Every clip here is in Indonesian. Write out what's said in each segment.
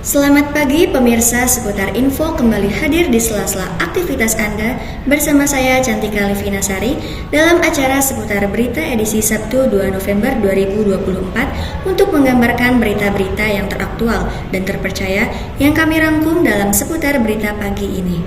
Selamat pagi pemirsa, seputar info kembali hadir di sela-sela aktivitas Anda bersama saya Cantika Livinasari dalam acara seputar berita edisi Sabtu 2 November 2024 untuk menggambarkan berita-berita yang teraktual dan terpercaya yang kami rangkum dalam seputar berita pagi ini.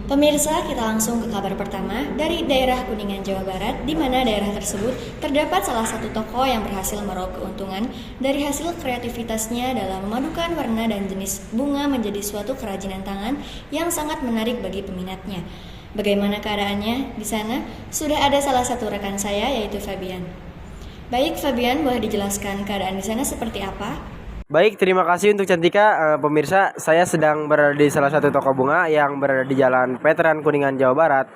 Pemirsa, kita langsung ke kabar pertama dari daerah Kuningan, Jawa Barat, di mana daerah tersebut terdapat salah satu toko yang berhasil meraup keuntungan dari hasil kreativitasnya dalam memadukan warna dan jenis bunga menjadi suatu kerajinan tangan yang sangat menarik bagi peminatnya. Bagaimana keadaannya di sana? Sudah ada salah satu rekan saya, yaitu Fabian. Baik, Fabian, boleh dijelaskan keadaan di sana seperti apa? Baik, terima kasih untuk Cantika. Pemirsa, saya sedang berada di salah satu toko bunga yang berada di Jalan Veteran Kuningan, Jawa Barat.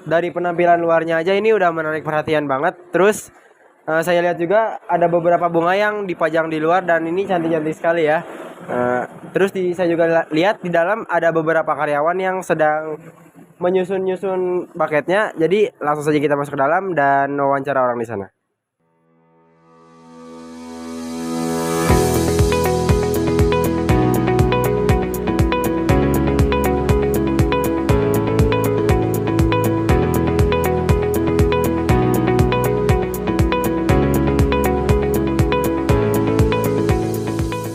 Dari penampilan luarnya aja ini udah menarik perhatian banget. Terus saya lihat juga ada beberapa bunga yang dipajang di luar dan ini cantik-cantik sekali ya. Terus saya juga lihat di dalam ada beberapa karyawan yang sedang menyusun-nyusun paketnya. Jadi langsung saja kita masuk ke dalam dan wawancara orang di sana.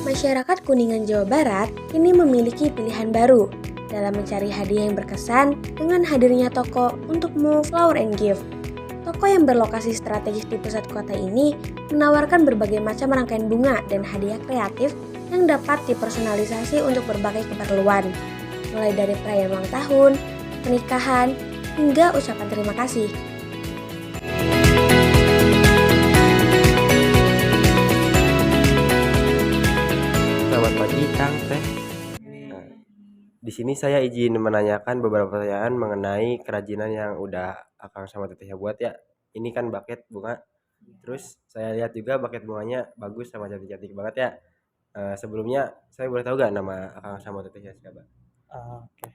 Masyarakat Kuningan, Jawa Barat kini memiliki pilihan baru dalam mencari hadiah yang berkesan dengan hadirnya toko untuk Move Flower and Gift. Toko yang berlokasi strategis di pusat kota ini menawarkan berbagai macam rangkaian bunga dan hadiah kreatif yang dapat dipersonalisasi untuk berbagai keperluan, mulai dari perayaan ulang tahun, pernikahan, hingga ucapan terima kasih. Selamat pagi, Kang Teh. Di sini saya izin menanyakan beberapa pertanyaan mengenai kerajinan yang udah Akang sama Teteh buat ya. Ini kan buket bunga. Terus saya lihat juga buket bunganya bagus sama cantik-cantik banget ya. Sebelumnya saya boleh tahu gak nama Akang sama Teteh siapa? Oke.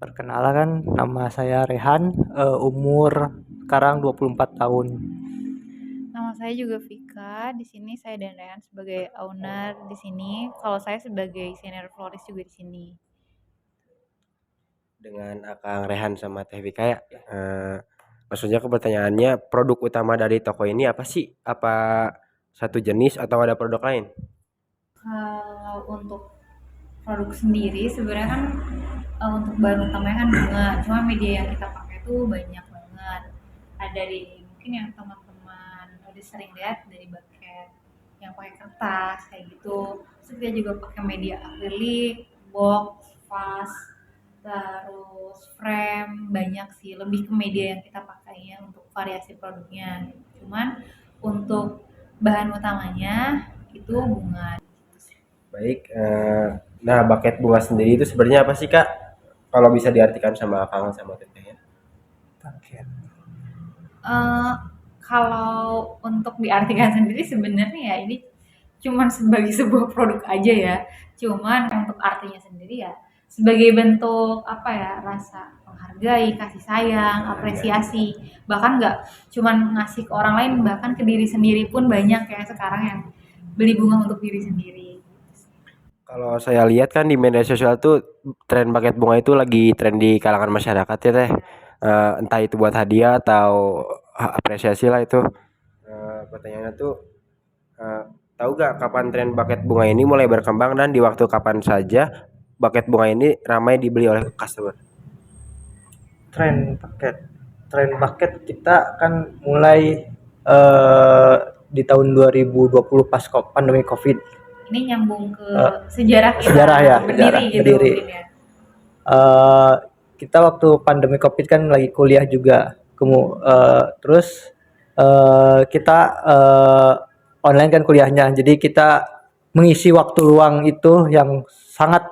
Perkenalkan, nama saya Rehan, umur sekarang 24 tahun. Nama saya juga Vika. Di sini saya dan Rehan sebagai owner di sini. Kalau saya sebagai senior florist juga di sini. Dengan Akang Rehan sama Teh Vika ya. Maksudnya pertanyaannya, produk utama dari toko ini apa sih? Apa satu jenis atau ada produk lain? Kalau untuk produk sendiri sebenarnya kan untuk bahan utamanya kan bunga. Cuma media yang kita pakai tuh banyak banget. Ada dari mungkin yang teman-teman udah sering lihat dari buket yang pakai kertas kayak gitu. Terus kita juga pakai media akrilik, box, vas, terus frame, banyak sih, lebih ke media yang kita pakai ya untuk variasi produknya. Cuman untuk bahan utamanya itu bunga. Baik, nah buket bunga sendiri itu sebenarnya apa sih Kak? Kalau bisa diartikan sama Akang sama Teteh ya. Kalau untuk diartikan sendiri sebenarnya ya ini cuman sebagai sebuah produk aja ya. Cuman untuk artinya sendiri ya sebagai bentuk apa ya, rasa menghargai, kasih sayang, apresiasi. Bahkan nggak cuman ngasih ke orang lain, bahkan ke diri sendiri pun banyak ya sekarang yang beli bunga untuk diri sendiri. Kalau saya lihat kan di media sosial tuh tren buket bunga itu lagi tren di kalangan masyarakat ya Teh. Entah itu buat hadiah atau apresiasi lah itu. Pertanyaannya tuh tahu gak kapan tren buket bunga ini mulai berkembang dan di waktu kapan saja buket bunga ini ramai dibeli oleh customer? Tren bucket kita kan mulai di tahun 2020 pas pandemi Covid. Ini nyambung ke sejarah kita berdiri. Ya. Kita waktu pandemi Covid kan lagi kuliah juga. Terus kita online kan kuliahnya. Jadi kita mengisi waktu luang itu yang sangat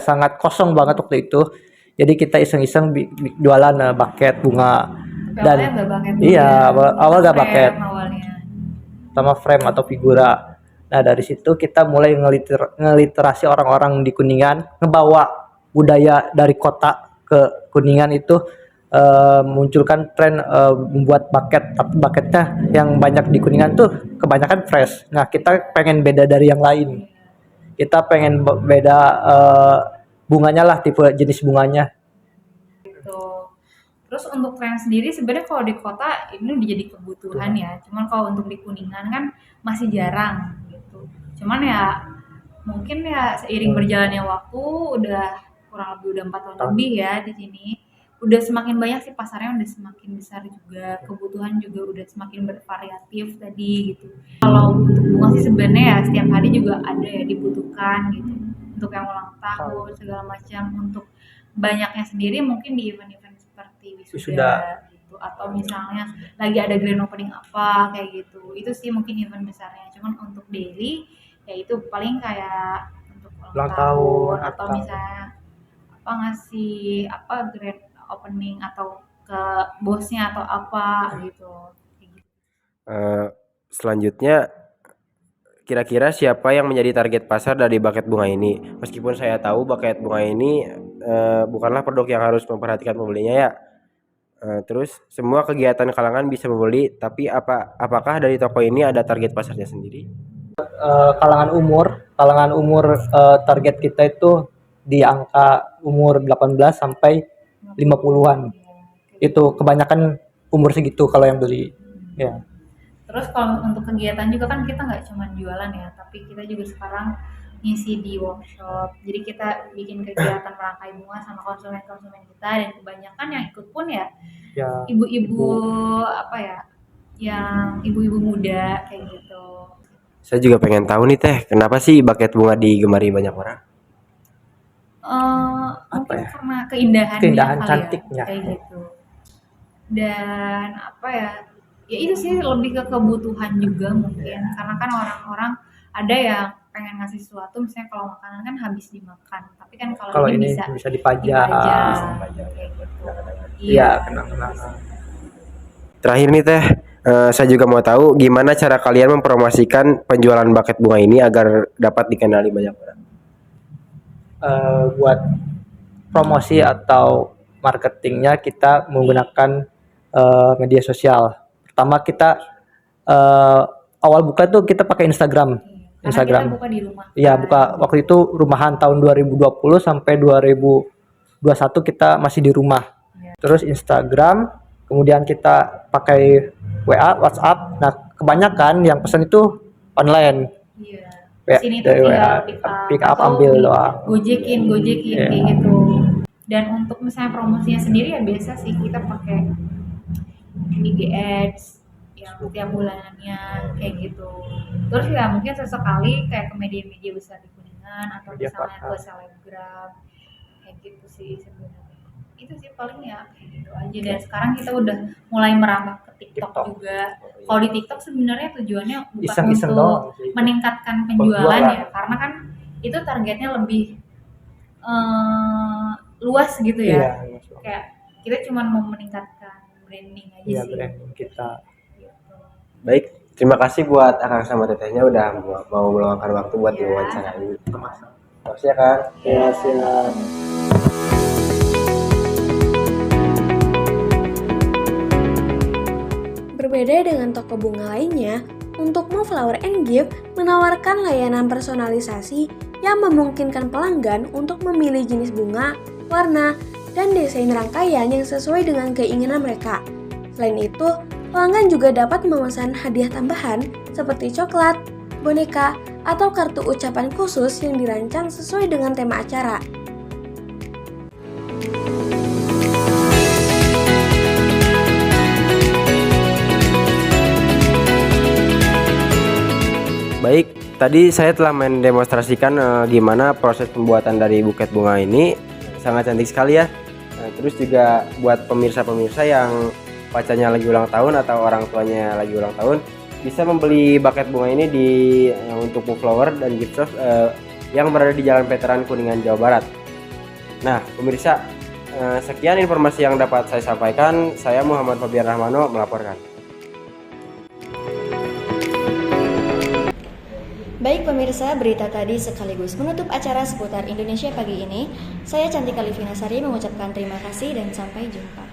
sangat kosong banget waktu itu. Jadi kita iseng-iseng jualan buket bunga. Dan awalnya awal gak bucket. Awalnya. sama frame atau figura. Nah dari situ kita mulai ngeliterasi orang-orang di Kuningan, ngebawa budaya dari kota ke Kuningan itu, munculkan tren membuat bucket, tapi bucketnya yang banyak di Kuningan tuh kebanyakan fresh. Nah kita pengen beda dari yang lain, kita pengen beda bunganya lah, tipe jenis bunganya. gitu. Terus untuk tren sendiri sebenarnya kalau di kota ini udah jadi kebutuhan ya. Cuman kalau untuk di Kuningan kan masih jarang gitu. Cuman ya mungkin ya seiring berjalannya waktu udah kurang lebih udah 4 tahun lebih ya di sini. Udah semakin banyak sih pasarnya, udah semakin besar juga, kebutuhan juga udah semakin bervariatif tadi gitu. Kalau untuk bunga sih sebenarnya ya setiap hari juga ada ya dibutuhkan gitu. Untuk yang ulang tahun segala macam, untuk banyaknya sendiri mungkin di event-event seperti wisuda gitu, atau misalnya lagi ada grand opening apa kayak gitu. Itu sih mungkin event besarnya. Cuman untuk daily ya itu paling kayak untuk ulang tahun atau misalnya apa ngasih apa grand opening atau ke bosnya atau apa gitu. Kayak gitu. Selanjutnya, kira-kira siapa yang menjadi target pasar dari buket bunga ini? Meskipun saya tahu buket bunga ini bukanlah produk yang harus memperhatikan pembelinya ya. Terus semua kegiatan kalangan bisa membeli, tapi apakah dari toko ini ada target pasarnya sendiri? Kalangan umur target kita itu di angka umur 18 sampai 50-an. Itu kebanyakan umur segitu kalau yang beli. Ya. Terus kalau untuk kegiatan juga kan kita nggak cuma jualan ya, tapi kita juga sekarang ngisi di workshop. Jadi kita bikin kegiatan merangkai bunga sama konsumen-konsumen kita, dan kebanyakan yang ikut pun ya ibu-ibu apa ya, yang ibu-ibu muda kayak gitu. Saya juga pengen tahu nih Teh, kenapa sih buket bunga digemari banyak orang? Mungkin ya? karena keindahan kali cantiknya. ya, kayak gitu. Dan apa ya itu sih lebih ke kebutuhan juga mungkin, karena kan orang-orang ada yang pengen ngasih sesuatu, misalnya kalau makanan kan habis dimakan, tapi kan kalau ini bisa dipajang kayak gitu. Iya, kenang-kenangan. Terakhir nih Teh, saya juga mau tahu gimana cara kalian mempromosikan penjualan buket bunga ini agar dapat dikenali banyak orang. Buat promosi atau marketingnya kita menggunakan media sosial. Pertama kita awal buka tuh kita pakai Instagram. Karena kita buka di rumah. Iya, buka waktu itu rumahan tahun 2020 sampai 2021 kita masih di rumah. Ya. Terus Instagram, kemudian kita pakai WA, WhatsApp. Nah, kebanyakan yang pesan itu online. Iya. Ya, Sini tuh dari tinggal pick up ambil doang. Gojekin kayak gitu. Dan untuk misalnya promosinya sendiri ya biasa sih kita pakai IG Ads yang tiap bulanannya kayak gitu. Terus ya mungkin sesekali kayak ke media-media besar di Kuningan atau Media misalnya partner. ke selebgram kayak gitu sih sebenarnya. Itu sih paling ya kayak gitu aja. Dan sekarang kita udah mulai merambah ke TikTok juga. Kalau di TikTok sebenarnya tujuannya bukan Iseng-iseng untuk doang sih. meningkatkan penjualan ya, karena kan itu targetnya lebih luas gitu ya. Iya, Kayak kita cuma mau meningkatkan branding aja iya, sih. branding kita. Gitu. Baik, terima kasih buat Akang sama Tetehnya udah mau meluangkan waktu buat Iya. diwawancara ini. Makasih ya Kang. Ya, siap. Berbeda dengan toko bunga lainnya, untuk Mo Flower and Gift menawarkan layanan personalisasi yang memungkinkan pelanggan untuk memilih jenis bunga, warna, dan desain rangkaian yang sesuai dengan keinginan mereka. Selain itu, pelanggan juga dapat memesan hadiah tambahan seperti coklat, boneka, atau kartu ucapan khusus yang dirancang sesuai dengan tema acara. Baik, tadi saya telah mendemonstrasikan gimana proses pembuatan dari buket bunga ini. Sangat cantik sekali ya. Terus juga buat pemirsa-pemirsa yang pacarnya lagi ulang tahun atau orang tuanya lagi ulang tahun, bisa membeli buket bunga ini di untuk Mo Flower dan Gift Shop yang berada di Jalan Veteran Kuningan, Jawa Barat. Nah, pemirsa, sekian informasi yang dapat saya sampaikan. Saya Muhammad Fabian Rahmano melaporkan. Baik pemirsa, berita tadi sekaligus menutup acara seputar Indonesia pagi ini. Saya Cantika Livinasari mengucapkan terima kasih dan sampai jumpa.